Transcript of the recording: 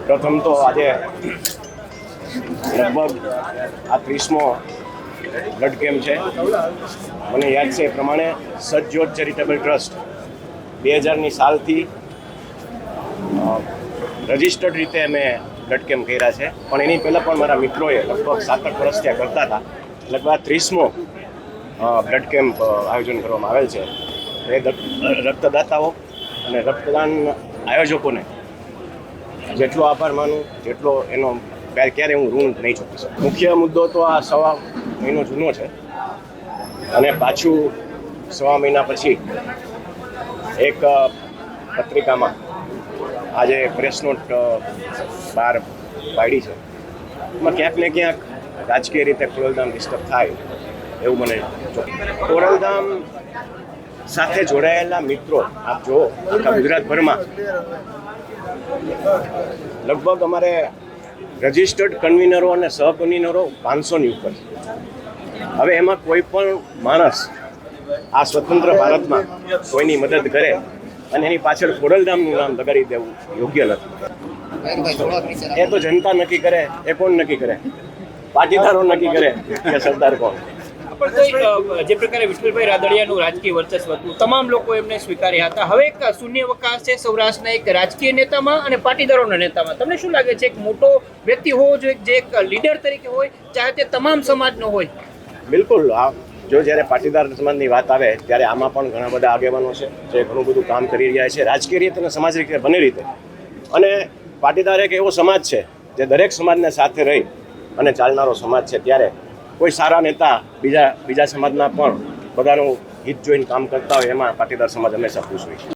પ્રથમ તો આજે લગભગ આ 30મો બ્લડ કેમ્પ છે. મને યાદ છે એ પ્રમાણે સત જ્યોત ચેરિટેબલ ટ્રસ્ટ 2000ની સાલથી રજિસ્ટર્ડ રીતે અમે બ્લડ કેમ્પ કર્યા છે, પણ એની પહેલાં પણ મારા મિત્રોએ લગભગ 7-8 વર્ષ ત્યાં કરતા હતા. લગભગ આ 30મો બ્લડ કેમ્પ આયોજન કરવામાં આવેલ છે. એ રક્તદાતાઓ અને રક્તદાન આયોજકોને જેટલો આભાર માનું જેટલો એનો ક્યારે હું ઋણ નહીં ચૂકી શકું. મુખ્ય મુદ્દો તો આ 1.5 મહિનો જૂનો છે અને પાછું 1.5 મહિના પછી એક પત્રિકામાં આજે પ્રેસ નોટ બહાર પાડી છે. એમાં ક્યાંક ને ક્યાંક રાજકીય રીતે ખોડલધામ ડિસ્ટર્બ થાય એવું મને ખોડલધામ સાથે જોડાયેલા મિત્રો આપ જુઓ આખા ગુજરાતભરમાં લગભગ અમારે રજિસ્ટર્ડ કન્વીનરો અને સહકન્વીનરો 500ની ઉપર છે. હવે એમાં કોઈ પણ માણસ આ સ્વતંત્ર ભારતમાં કોઈની મદદ કરે અને એની પાછળ ખોડલધામનું નામ લગાડી દેવું યોગ્ય નથી. એ તો જનતા નક્કી કરે. એ કોણ નક્કી કરે? પાટીદારો નક્કી કરે કે સરદાર કોણ? જે પ્રકારે વિઠ્ઠલભાઈ રાદડિયાનું રાજકીય વર્ચસ્વ હતું, તમામ લોકો એમને સ્વીકાર્યા હતા. હવે એક શૂન્યાવકાશ છે સૌરાષ્ટ્રના એક રાજકીય નેતામાં અને પાટીદારોના નેતામાં. તમને શું લાગે છે એક મોટો વ્યક્તિ હોવો જોઈએ જે એક લીડર તરીકે હોય, ચાહે તે તમામ સમાજનો હોય? બિલકુલ. જો જ્યારે પાટીદાર સમાજની વાત આવે ત્યારે આમાં પણ ઘણા બધા આગેવાનો છે જે ઘણું બધું કામ કરી રહ્યા છે રાજકીય રીતે અને સામાજિક રીતે બંને રીતે. અને પાટીદાર એક એવો સમાજ છે જે દરેક સમાજને સાથે રહી અને ચાલનારો સમાજ છે. ત્યારે કોઈ સારા નેતા બીજા સમાજના પણ બધાનું હિત જોઈને કામ કરતા હોય એમાં પાટીદાર સમાજ હંમેશા ખુશ હોય છે.